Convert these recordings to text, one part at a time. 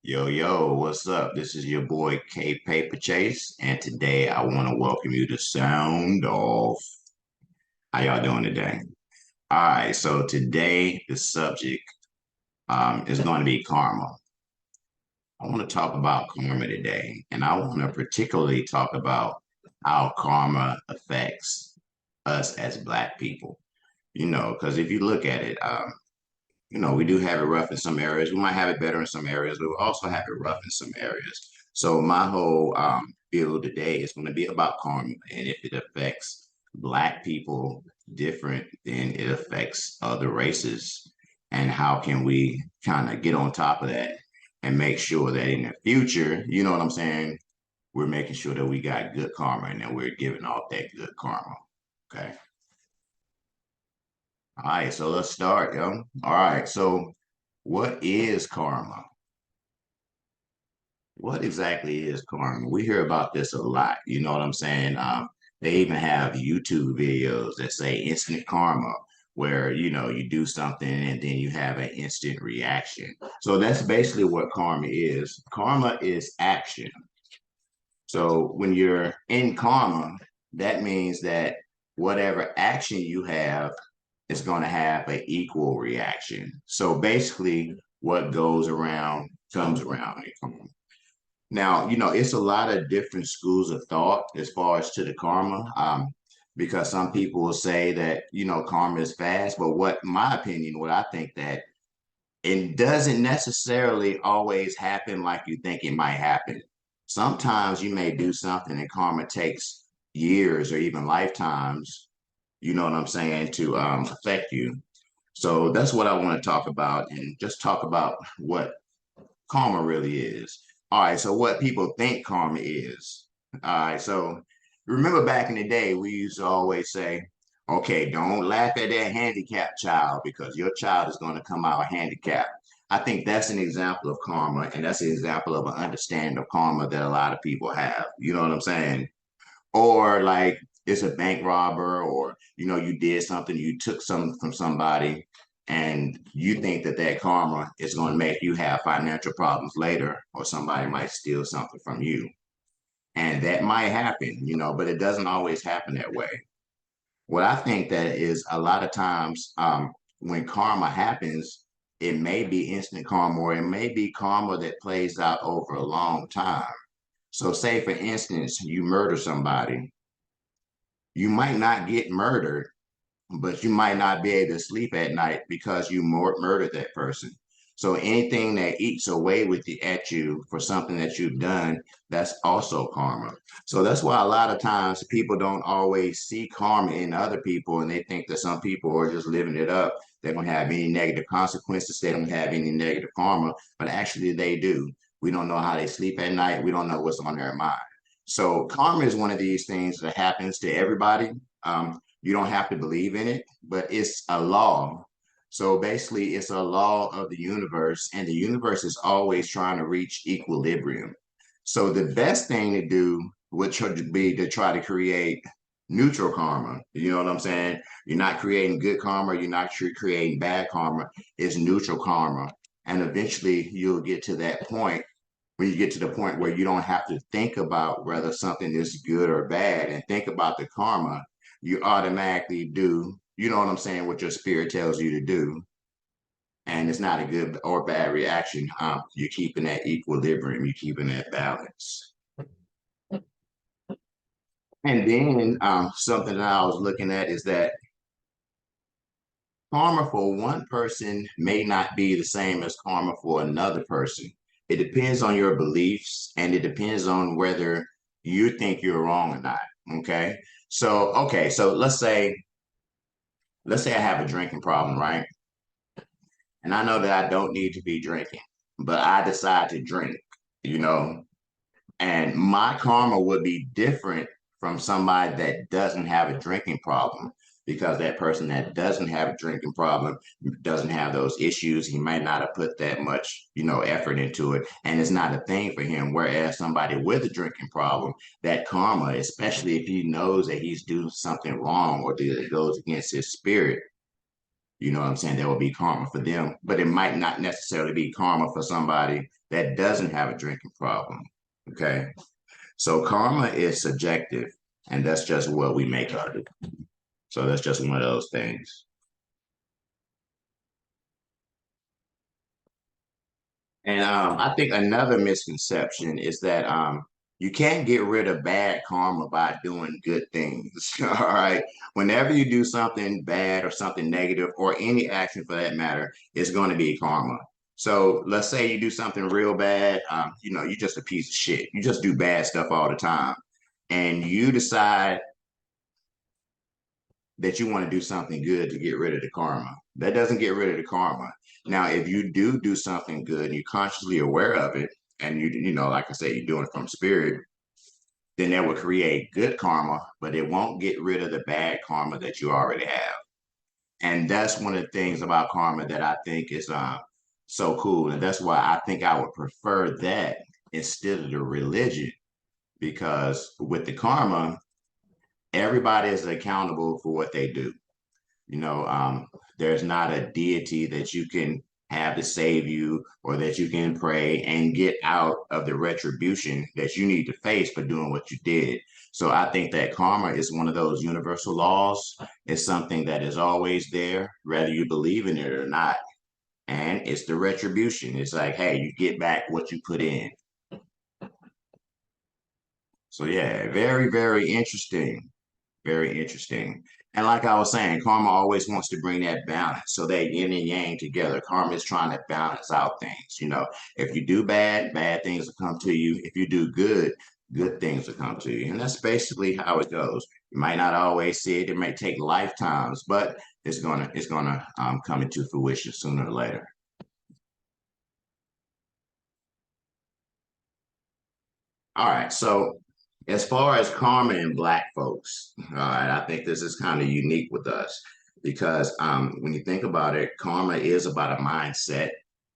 Yo, yo, what's up? This is your boy kpaperchase, and today I want to welcome you to Soundoff. How y'all doing today? All right, so today the subject is going to be karma. I want to talk about karma today, and I want to particularly talk about how karma affects us as Black people. Because if you look at it, we do have it rough in some areas. We might have it better in some areas, but we also have it rough in some areas. So my whole build today is going to be about karma and if it affects Black people different than it affects other races, and how can we kind of get on top of that and make sure that in the future, you know what I'm saying, we're making sure that we got good karma and that we're giving off that good karma. Okay. All right, so let's start, yo. All right, so what is karma? What exactly is karma? We hear about this a lot. You know what I'm saying? They even have YouTube videos that say instant karma, where you do something and then you have an instant reaction. So that's basically what karma is. Karma is action. So when you're in karma, that means that whatever action you have is going to have an equal reaction. So basically, what goes around comes around in karma. Now, it's a lot of different schools of thought as far as to the karma, because some people will say that, karma is fast, but my opinion, what I think that it doesn't necessarily always happen like you think it might happen. Sometimes you may do something and karma takes years or even lifetimes, you know what I'm saying, to affect you. So that's what I want to talk about and just talk about what karma really is. All right, so what people think karma is. All right, so remember back in the day, we used to always say, okay, don't laugh at that handicapped child because your child is going to come out handicapped. I think that's an example of karma, and that's an example of an understanding of karma that a lot of people have. You know what I'm saying? Or like it's a bank robber, or you did something, you took something from somebody, and you think that that karma is going to make you have financial problems later, or somebody might steal something from you, and that might happen, but it doesn't always happen that way. What I think that is a lot of times, when karma happens, it may be instant karma, or it may be karma that plays out over a long time. So say for instance, you murder somebody, you might not get murdered, but you might not be able to sleep at night because you murdered that person. So anything that eats away with you at you for something that you've done, that's also karma. So that's why a lot of times people don't always see karma in other people, and they think that some people are just living it up. They don't have any negative consequences. They don't have any negative karma, but actually they do. We don't know how they sleep at night. We don't know what's on their mind. So karma is one of these things that happens to everybody. You don't have to believe in it, but it's a law. So basically, it's a law of the universe, and the universe is always trying to reach equilibrium. So the best thing to do would be to try to create neutral karma. You know what I'm saying? You're not creating good karma, you're not creating bad karma, it's neutral karma. And eventually, you'll get to that point when you get to the point where you don't have to think about whether something is good or bad and think about the karma, you automatically do, you know what I'm saying, what your spirit tells you to do. And it's not a good or bad reaction. You're keeping that equilibrium, you're keeping that balance. And then something that I was looking at is that karma for one person may not be the same as karma for another person. It depends on your beliefs, and it depends on whether you think you're wrong or not. Okay, so let's say I have a drinking problem, right? And I know that I don't need to be drinking, but I decide to drink, you know, and my karma would be different from somebody that doesn't have a drinking problem, because that person that doesn't have a drinking problem doesn't have those issues. He might not have put that much, effort into it, and it's not a thing for him. Whereas somebody with a drinking problem, that karma, especially if he knows that he's doing something wrong or that it goes against his spirit, You know what I'm saying? There will be karma for them, but it might not necessarily be karma for somebody that doesn't have a drinking problem. Okay. So karma is subjective, and that's just what we make of it. So that's just one of those things. And I think another misconception is that you can't get rid of bad karma by doing good things. All right. Whenever you do something bad or something negative, or any action for that matter, it's going to be karma. So let's say you do something real bad. You're just a piece of shit. You just do bad stuff all the time. And you decide that you want to do something good to get rid of the karma. That doesn't get rid of the karma. Now, if you do something good and you're consciously aware of it, and like I said, you're doing it from spirit, then that will create good karma, but it won't get rid of the bad karma that you already have. And that's one of the things about karma that I think is so cool. And that's why I think I would prefer that instead of the religion, because with the karma, everybody is accountable for what they do. You know, there's not a deity that you can have to save you or that you can pray and get out of the retribution that you need to face for doing what you did. So I think that karma is one of those universal laws. It's something that is always there, whether you believe in it or not. And it's the retribution. It's like, hey, you get back what you put in. So yeah, very, very interesting. Very interesting. And like I was saying, karma always wants to bring that balance. So that yin and yang together. Karma is trying to balance out things. If you do bad, bad things will come to you. If you do good, good things will come to you. And that's basically how it goes. You might not always see it. It may take lifetimes, but it's gonna come into fruition sooner or later. All right. So as far as karma and black folks, all right, I think this is kind of unique with us because when you think about it, karma is about a mindset.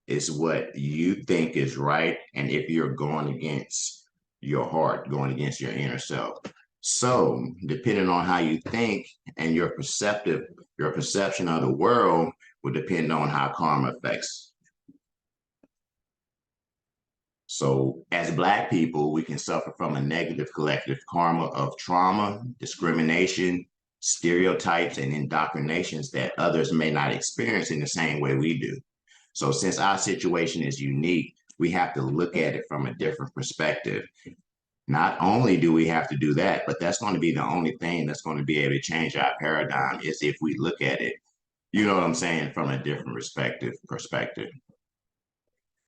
It's what you think is right. And if you're going against your heart, going against your inner self. So depending on how you think and your perception of the world will depend on how karma affects. So, as Black people, we can suffer from a negative collective karma of trauma, discrimination, stereotypes, and indoctrinations that others may not experience in the same way we do. So, since our situation is unique, we have to look at it from a different perspective. Not only do we have to do that, but that's going to be the only thing that's going to be able to change our paradigm is if we look at it, you know what I'm saying, from a different perspective.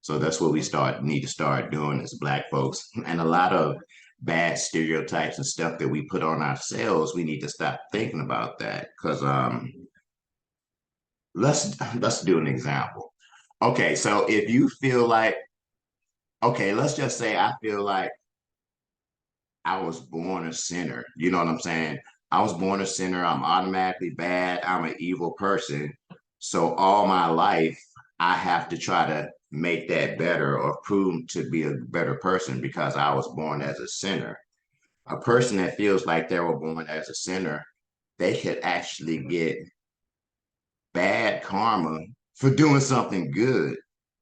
So that's what we need to start doing as Black folks. And a lot of bad stereotypes and stuff that we put on ourselves, we need to stop thinking about that. Because let's do an example. Okay, so if you feel like, okay, let's just say I feel like I was born a sinner. You know what I'm saying? I was born a sinner. I'm automatically bad. I'm an evil person. So all my life, I have to try to make that better or prove to be a better person because I was born as a sinner. A person that feels like they were born as a sinner, they could actually get bad karma for doing something good.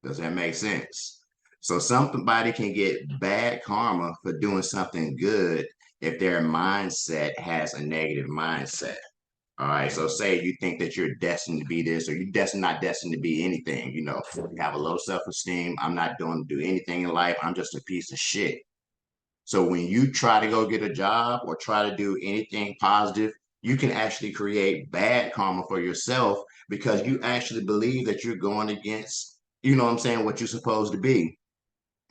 Does that make sense? So somebody can get bad karma for doing something good if their mindset has a negative mindset. All right. So say you think that you're destined to be this, or you're destined not destined to be anything. You have a low self-esteem. I'm not doing do anything in life. I'm just a piece of shit. So when you try to go get a job or try to do anything positive, you can actually create bad karma for yourself because you actually believe that you're going against, you know what I'm saying, what you're supposed to be.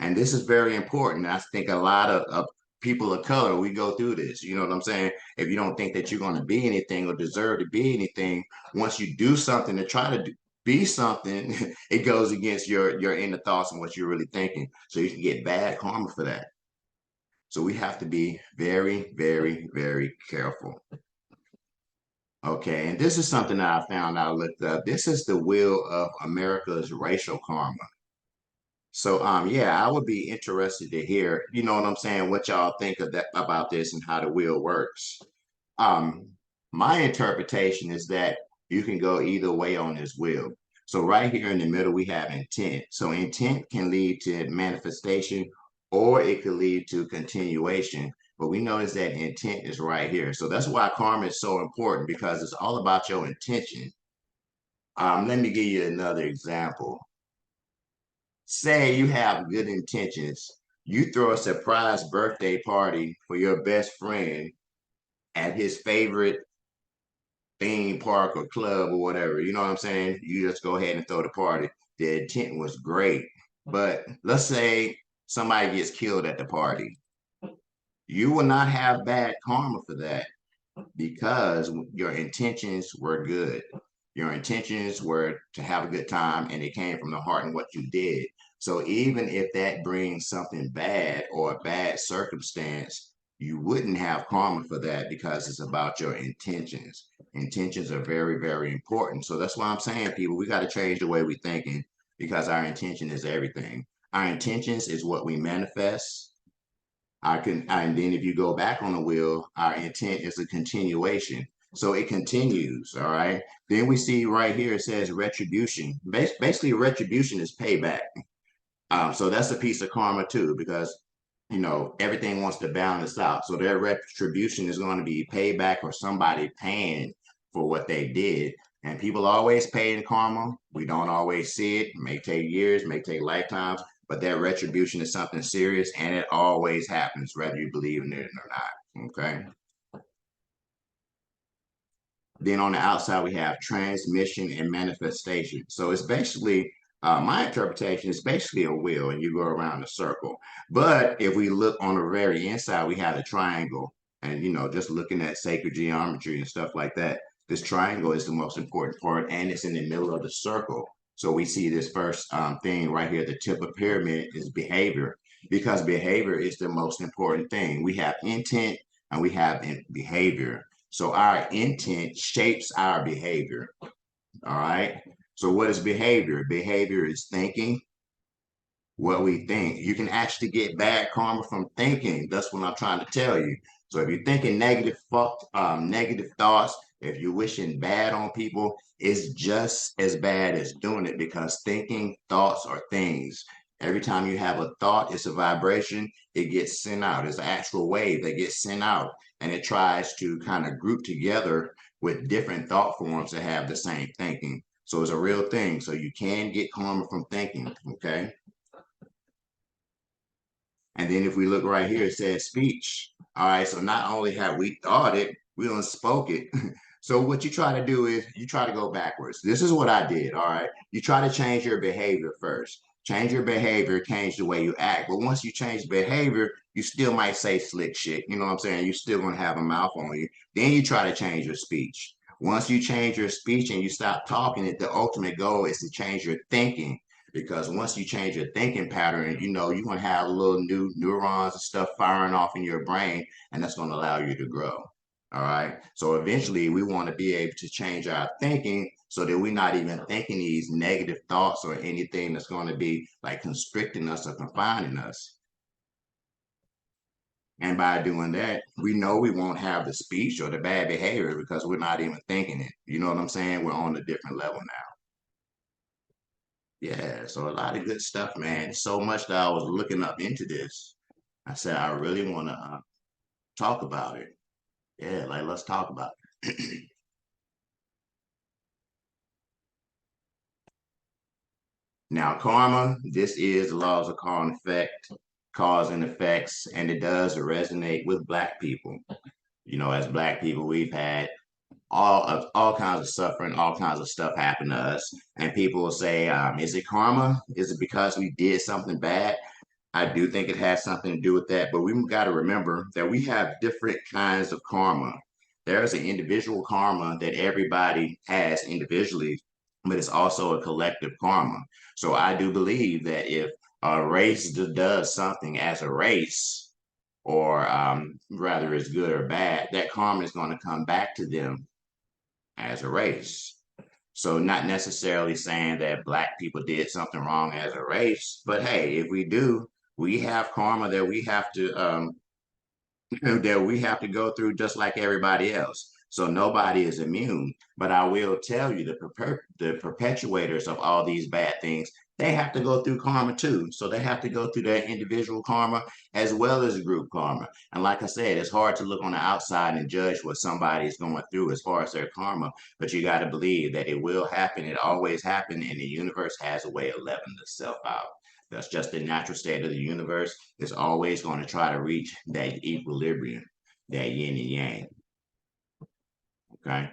And this is very important. I think a lot of people of color, we go through this. You know what I'm saying? If you don't think that you're going to be anything or deserve to be anything, once you do something to try to be something, it goes against your inner thoughts and what you're really thinking. So you can get bad karma for that. So we have to be very, very, very careful. Okay, and this is something that I found out, looked up. This is the wheel of America's racial karma. So yeah, I would be interested to hear, you know what I'm saying, what y'all think of that about this and how the wheel works. Um, my interpretation is that You can go either way on this wheel. So right here in the middle, we have intent. So intent can lead to manifestation or it could lead to continuation. But we notice that intent is right here. So that's why karma is so important because it's all about your intention. Let me give you another example. Say you have good intentions. You throw a surprise birthday party for your best friend at his favorite theme park or club or whatever. You know what I'm saying? You just go ahead and throw the party. The intent was great. But let's say somebody gets killed at the party. You will not have bad karma for that because your intentions were good. Your intentions were to have a good time and it came from the heart and what you did. So even if that brings something bad or a bad circumstance, you wouldn't have karma for that because it's about your intentions. Intentions are very, very important. So that's why I'm saying, people, we got to change the way we're thinking because our intention is everything. Our intentions is what we manifest. And then if you go back on the wheel, our intent is a continuation. So it continues, all right? Then we see right here, it says retribution. Basically, retribution is payback. So that's a piece of karma too, because, everything wants to balance out. So their retribution is going to be payback or somebody paying for what they did. And people always pay in karma. We don't always see it. It may take years, may take lifetimes, but that retribution is something serious and it always happens, whether you believe in it or not. Okay. Then on the outside, we have transmission and manifestation. So it's basically, my interpretation is basically a wheel and you go around a circle. But if we look on the very inside, we have a triangle. And, just looking at sacred geometry and stuff like that, this triangle is the most important part and it's in the middle of the circle. So we see this first thing right here, the tip of pyramid is behavior because behavior is the most important thing. We have intent and we have behavior. So our intent shapes our behavior. All right. So what is behavior? Behavior is thinking what we think. You can actually get bad karma from thinking. That's what I'm trying to tell you. So if you're thinking negative thoughts, if you're wishing bad on people, it's just as bad as doing it because thinking thoughts are things. Every time you have a thought, it's a vibration. It gets sent out. It's an actual wave that gets sent out, and it tries to kind of group together with different thought forms that have the same thinking. So it's a real thing. So you can get karma from thinking. Okay. And then if we look right here, it says speech. All right. So not only have we thought it, we don't spoke it. So what you try to do is you try to go backwards. This is what I did. All right. You try to change your behavior first. Change your behavior, change the way you act. But once you change behavior, you still might say slick shit. You know what I'm saying? You're still going to have a mouth on you. Then you try to change your speech. Once you change your speech and you stop talking it, the ultimate goal is to change your thinking because once you change your thinking pattern, you're going to have little new neurons and stuff firing off in your brain, and that's going to allow you to grow. All right. So eventually, we want to be able to change our thinking so that we're not even thinking these negative thoughts or anything that's going to be like constricting us or confining us. And by doing that, we know we won't have the speech or the bad behavior because we're not even thinking it. You know what I'm saying? We're on a different level now. Yeah, so a lot of good stuff, man. So much that I was looking up into this. I said I really want to talk about it. Yeah, like let's talk about it. Now, karma, this is the laws of cause and effects, and it does resonate with Black people. As Black people, we've had all kinds of suffering, all kinds of stuff happen to us, and people will say, "Is it karma? Is it because we did something bad?" I do think it has something to do with that, but we've got to remember that we have different kinds of karma. There's an individual karma that everybody has individually, but it's also a collective karma. So I do believe that if a race does something as a race, or rather is good or bad, that karma is going to come back to them as a race. So not necessarily saying that Black people did something wrong as a race, but hey, if we do, we have karma that we have to that we have to go through just like everybody else. So nobody is immune. But I will tell you, the perpetuators of all these bad things, they have to go through karma too. So they have to go through their individual karma as well as group karma. And like I said, it's hard to look on the outside and judge what somebody is going through as far as their karma, but you got to believe that it will happen. It always happens, and the universe has a way of leveling itself out. That's just the natural state of the universe. It's always going to try to reach that equilibrium, that yin and yang. Okay.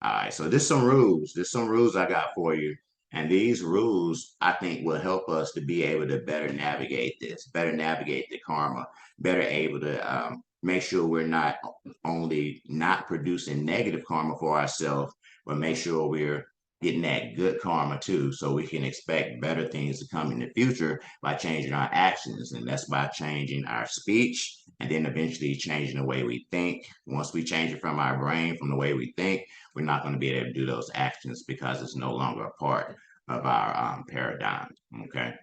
All right, so there's some rules. There's some rules I got for you. And these rules, I think, will help us to be able to better navigate this, better navigate the karma, better able to make sure we're not only not producing negative karma for ourselves, but make sure we're getting that good karma too, so we can expect better things to come in the future by changing our actions. And that's by changing our speech and then eventually changing the way we think. Once we change it from our brain, from the way we think, we're not going to be able to do those actions because it's no longer a part of our paradigm. Okay.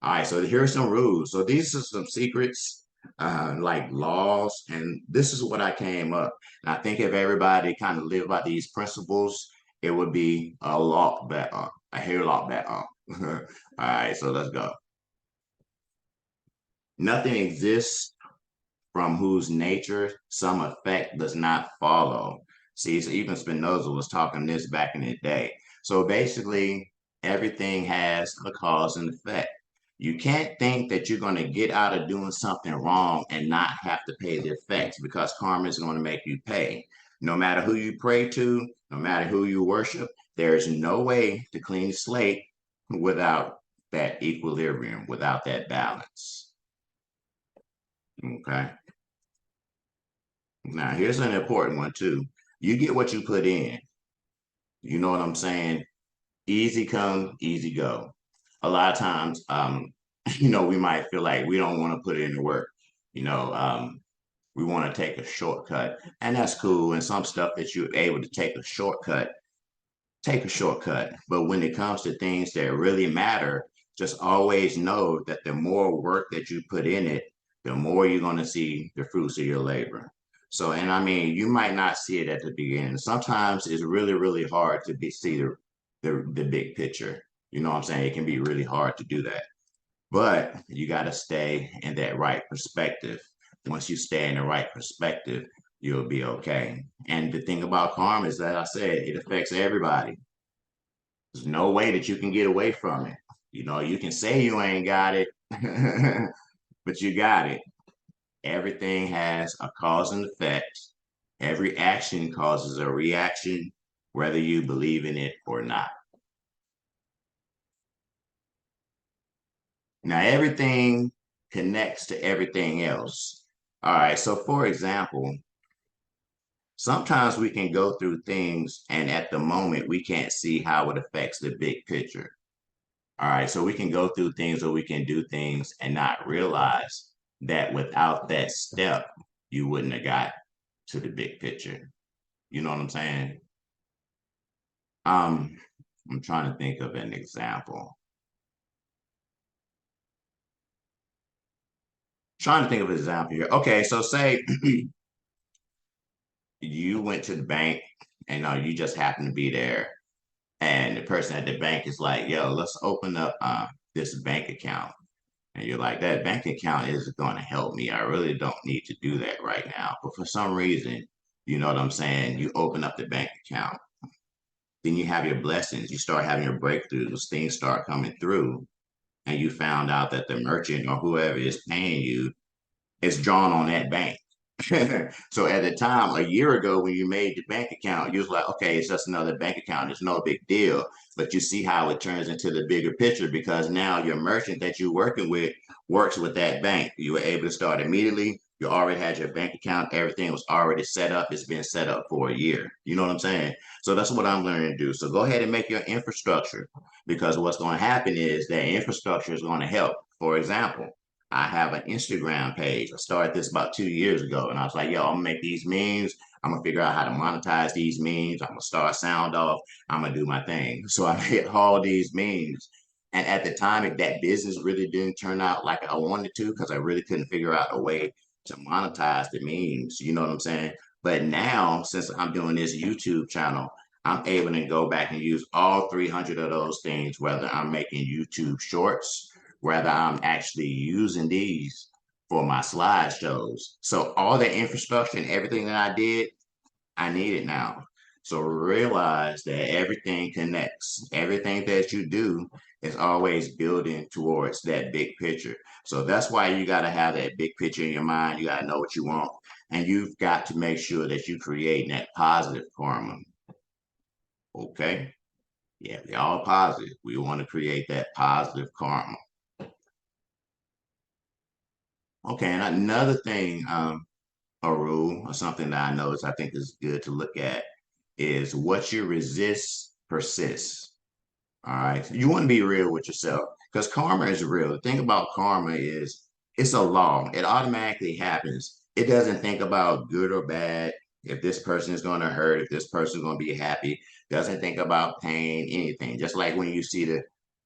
All right. So here's some rules. So these are some secrets, like laws, and this is what I came up. And I think if everybody kind of lived by these principles, it would be a lot better, a hell lot better. All right. So let's go. Nothing exists from whose nature some effect does not follow. See, so even Spinoza was talking this back in the day. So basically, everything has a cause and effect. You can't think that you're going to get out of doing something wrong and not have to pay the effects, because karma is going to make you pay. No matter who you pray to, no matter who you worship, there is no way to clean the slate without that equilibrium, without that balance. Okay. Now, here's an important one too. You get what you put in. You know what I'm saying? Easy come, easy go. A lot of times, we might feel like we don't want to put in the work. You know, we want to take a shortcut, and that's cool. And some stuff that you're able to take a shortcut, take a shortcut. But when it comes to things that really matter, just always know that the more work that you put in it, the more you're going to see the fruits of your labor. So, and I mean, you might not see it at the beginning. Sometimes it's really, really hard to see the big picture. You know what I'm saying? It can be really hard to do that. But you got to stay in that right perspective. Once you stay in the right perspective, you'll be okay. And the thing about karma is that I said it affects everybody. There's no way that you can get away from it. You know, you can say you ain't got it, but you got it. Everything has a cause and effect. Every action causes a reaction, whether you believe in it or not. Now, everything connects to everything else. All right. So, for example, sometimes we can go through things and at the moment we can't see how it affects the big picture. All right. So we can go through things or we can do things and not realize that without that step, you wouldn't have got to the big picture. You know what I'm saying? Um, I'm trying to think of an example. Trying to think of an example here. Okay, so say you went to the bank and you just happen to be there, and the person at the bank is like, "Yo, let's open up this bank account." And you're like, "That bank account is going to help me. I really don't need to do that right now." But for some reason, you know what I'm saying? You open up the bank account, then you have your blessings. You start having your breakthroughs. Things start coming through, and you found out that the merchant or whoever is paying you is drawn on that bank. So at the time, a year ago, when you made the bank account, you was like, okay, it's just another bank account. It's no big deal. But you see how it turns into the bigger picture, because now your merchant that you're working with works with that bank. You were able to start immediately. You already had your bank account. Everything was already set up. It's been set up for a year. You know what I'm saying? So that's what I'm learning to do. So go ahead and make your infrastructure, because what's going to happen is that infrastructure is going to help. For example, I have an Instagram page. I started this about 2 years ago, and I was like, yo, I'm gonna make these memes. I'm gonna figure out how to monetize these memes. I'm gonna start Soundoff. I'm gonna do my thing. So I made all these memes, And at the time, that business really didn't turn out like I wanted to because I really couldn't figure out a way to monetize the memes. You know what I'm saying? But now, since I'm doing this YouTube channel, I'm able to go back and use all 300 of those things, whether I'm making YouTube shorts, whether I'm actually using these for my slideshows. So all the infrastructure and everything that I did, I need it now. So realize that everything connects. Everything that you do is always building towards that big picture. So that's why you got to have that big picture in your mind. You got to know what you want. And you've got to make sure that you create that positive karma. Okay? Yeah, we all positive. We want to create that positive karma. Okay, and another thing, a rule or something that I notice I think is good to look at is what you resist persists. All right. You want to be real with yourself because karma is real. The thing about karma is it's a law. It automatically happens. It doesn't think about good or bad, if this person is going to hurt, if this person is going to be happy. It doesn't think about pain, anything. Just like when you see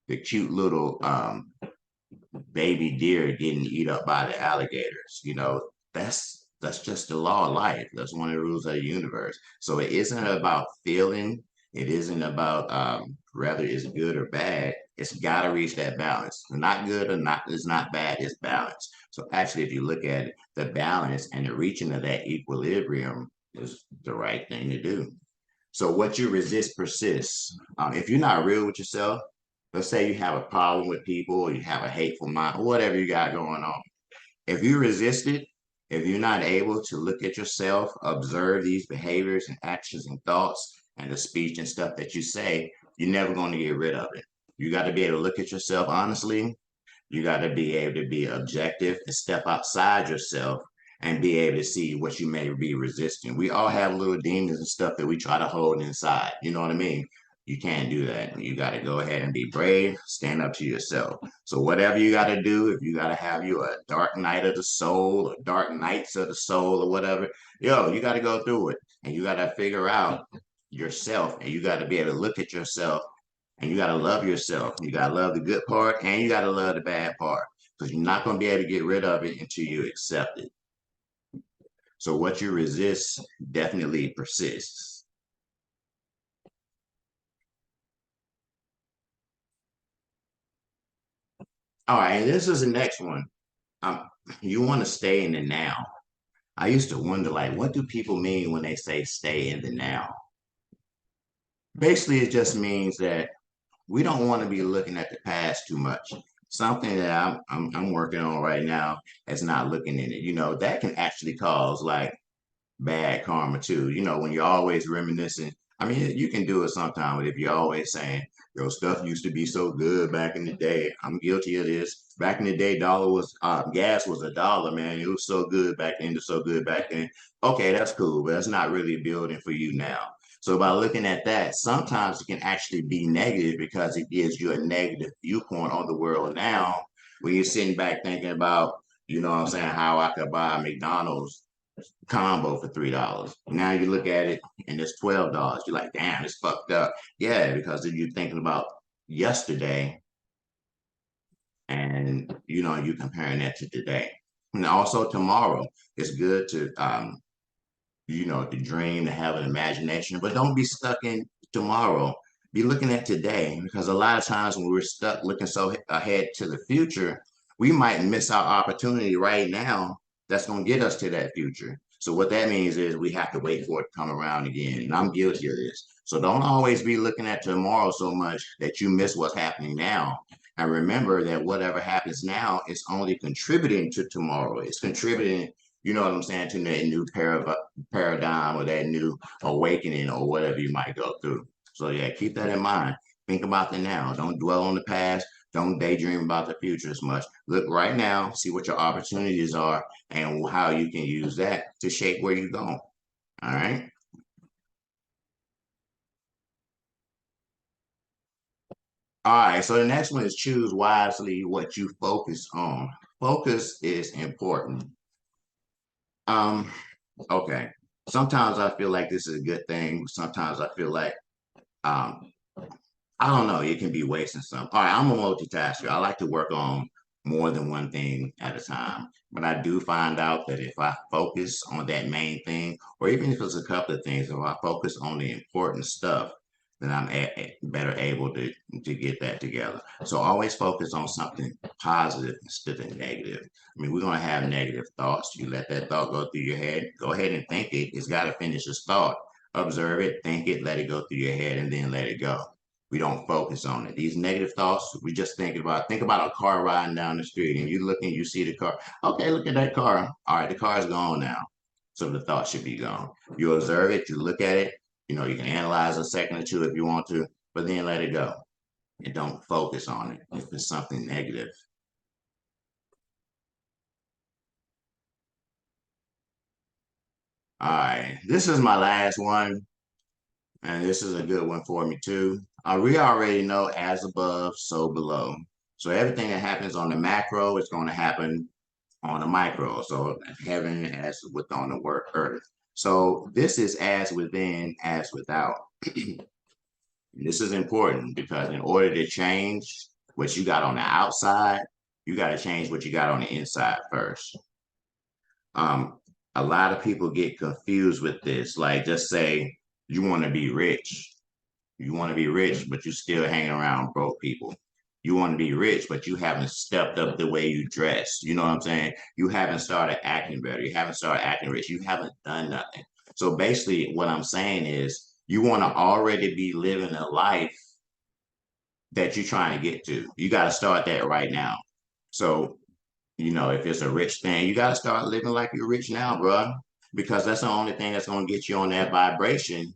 the cute little baby deer getting eat up by the alligators. That's just the law of life. That's one of the rules of the universe. So it isn't about feeling. It isn't about whether it's good or bad. It's got to reach that balance. Not good or not, it's not bad. It's balance. So actually, if you look at it, the balance and the reaching of that equilibrium is the right thing to do. So what you resist persists. If you're not real with yourself, let's say you have a problem with people or you have a hateful mind or whatever you got going on. If you resist it, if you're not able to look at yourself, observe these behaviors and actions and thoughts and the speech and stuff that you say, you're never going to get rid of it. You got to be able to look at yourself honestly. You got to be able to be objective and step outside yourself and be able to see what you may be resisting. We all have little demons and stuff that we try to hold inside. You know what I mean? You can't do that. You got to go ahead and be brave, stand up to yourself. So whatever you got to do, if you got to have you a dark night of the soul or dark nights of the soul or whatever, you got to go through it and you got to figure out yourself and you got to be able to look at yourself and you got to love yourself. You got to love the good part and you got to love the bad part because you're not going to be able to get rid of it until you accept it. So what you resist definitely persists. All right, and this is the next one. Um, you want to stay in the now. I used to wonder, like, what do people mean when they say stay in the now? Basically, it just means that we don't want to be looking at the past too much. Something that I'm working on right now is not looking in it. That can actually cause like bad karma too. When you're always reminiscing. I mean, you can do it sometimes, but if you're always saying, "Yo, stuff used to be so good back in the day," I'm guilty of this. Back in the day, gas was $1, man. It was so good back then. It was so good back then. Okay, that's cool, but that's not really building for you now. So by looking at that, sometimes it can actually be negative because it gives you a negative viewpoint on the world now. When you're sitting back thinking about, what I'm saying, how I could buy a McDonald's combo for $3. Now you look at it and it's $12. You're like, damn, it's fucked up. Yeah, because you're thinking about yesterday and you're comparing that to today. And also tomorrow, it's good to dream, to have an imagination, but don't be stuck in tomorrow. Be looking at today because a lot of times when we're stuck looking so ahead to the future, we might miss our opportunity right now that's going to get us to that future. So what that means is we have to wait for it to come around again. And I'm guilty of this. So don't always be looking at tomorrow so much that you miss what's happening now. And remember that whatever happens now is only contributing to tomorrow. It's contributing, you know what I'm saying, to that new paradigm or that new awakening or whatever you might go through. So yeah, keep that in mind. Think about the now. Don't dwell on the past. Don't daydream about the future as much. Look right now, see what your opportunities are and how you can use that to shape where you're going. All right. All right. So the next one is choose wisely what you focus on. Focus is important. Um, okay. Sometimes I feel like this is a good thing. Sometimes I feel like um I don't know. It can be wasting some. All right, I'm a multitasker. I like to work on more than one thing at a time. But I do find out that if I focus on that main thing, or even if it's a couple of things, if I focus on the important stuff, then I'm better able to get that together. So always focus on something positive instead of negative. I mean, we're gonna have negative thoughts. You let that thought go through your head. Go ahead and think it. It's got to finish its thought. Observe it, think it, let it go through your head, and then let it go. We don't focus on it. These negative thoughts, we just think about a car riding down the street and you look and you see the car. Okay, look at that car. All right, the car is gone now. So the thought should be gone. You observe it, you look at it, you can analyze a second or two if you want to, but then let it go and don't focus on it if it's something negative. All right, this is my last one, and this is a good one for me too. We already know as above, so below. So everything that happens on the macro is going to happen on a micro. So heaven as with on the work earth. So this is as within, as without. This is important because in order to change what you got on the outside, you got to change what you got on the inside first. Um, a lot of people get confused with this. Like, just say you want to be rich. You want to be rich, but you're still hanging around broke people. You want to be rich, but you haven't stepped up the way you dress. You know what I'm saying? You haven't started acting better. You haven't started acting rich. You haven't done nothing. So basically, what I'm saying is you want to already be living a life that you're trying to get to. You got to start that right now. So, if it's a rich thing, you got to start living like you're rich now, bro, because that's the only thing that's going to get you on that vibration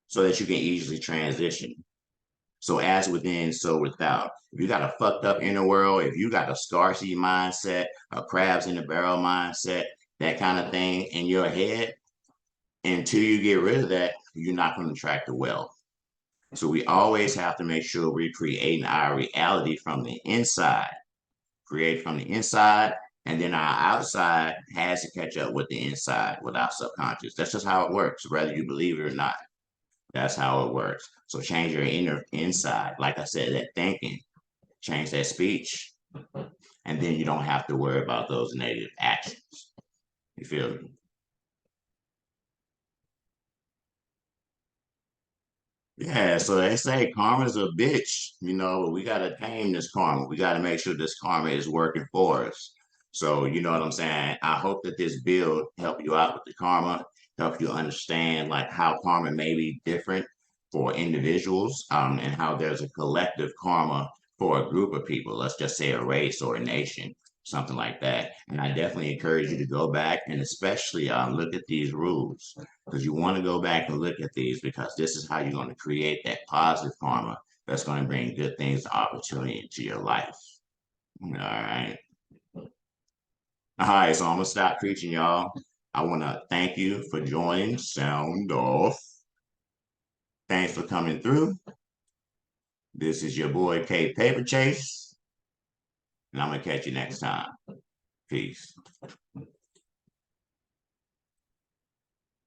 so that you can easily transition. So as within, so without. If you got a fucked up inner world, if you got a scarcity mindset, a crabs in the barrel mindset, that kind of thing in your head, until you get rid of that, you're not going to attract the wealth. So we always have to make sure we're creating our reality from the inside, create from the inside, and then our outside has to catch up with the inside, with our subconscious. That's just how it works, whether you believe it or not. That's how it works. So change your inner inside. Like I said, that thinking, change that speech, and then you don't have to worry about those negative actions. You feel me? Yeah, so they say karma's a bitch, but we gotta tame this karma. We gotta make sure this karma is working for us. So you know what I'm saying? I hope that this build help you out with the karma, help you understand like how karma may be different for individuals, and how there's a collective karma for a group of people. Let's just say a race or a nation, something like that. And I definitely encourage you to go back and especially look at these rules because you want to go back and look at these because this is how you're going to create that positive karma that's going to bring good things, opportunity into your life. All right. All right. So I'm going to stop preaching, y'all. I want to thank you for joining Soundoff. Thanks for coming through. This is your boy kpaperchase, and I'm going to catch you next time. Peace.